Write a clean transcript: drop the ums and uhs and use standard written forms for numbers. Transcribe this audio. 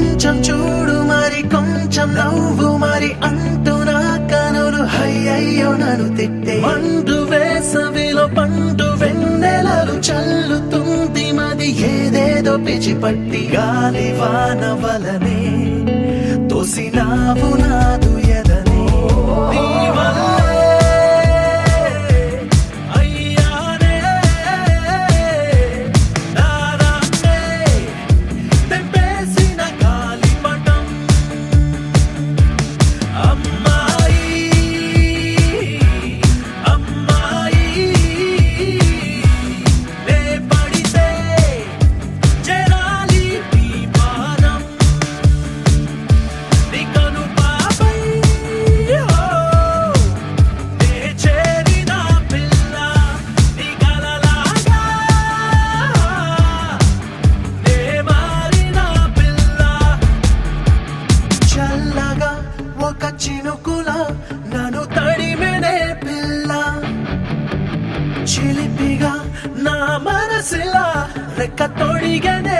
కొంచెం చూడు మరి కొంచెం నవ్వు మరి అంటూ నా కనులు అయ్యయ్యో నన్ను తిట్టే మండు వేసవిలో పండు వెన్నెలలు చల్లుతుంది మది ఏదేదో పిచ్చిపట్టి గాలి వాన వలనే తోసినావు నాదు ఎదనే నీ వల్లే అయ్యానే నారాన్నే తెంపేసిన గాలిపటం అమ్మాయి అమ్మాయి నే పడితే చేరాలి నీ పాదం నీ కను పాపై నే చేరిన పిల్ల నీ కలలాగా నే మారిన పిల్ల చల్లగా ఒక చినుకుల నన్ను తడిమెనే పిల్ల చిలిపిగా నా మనసులా రెక్క తొడిగనే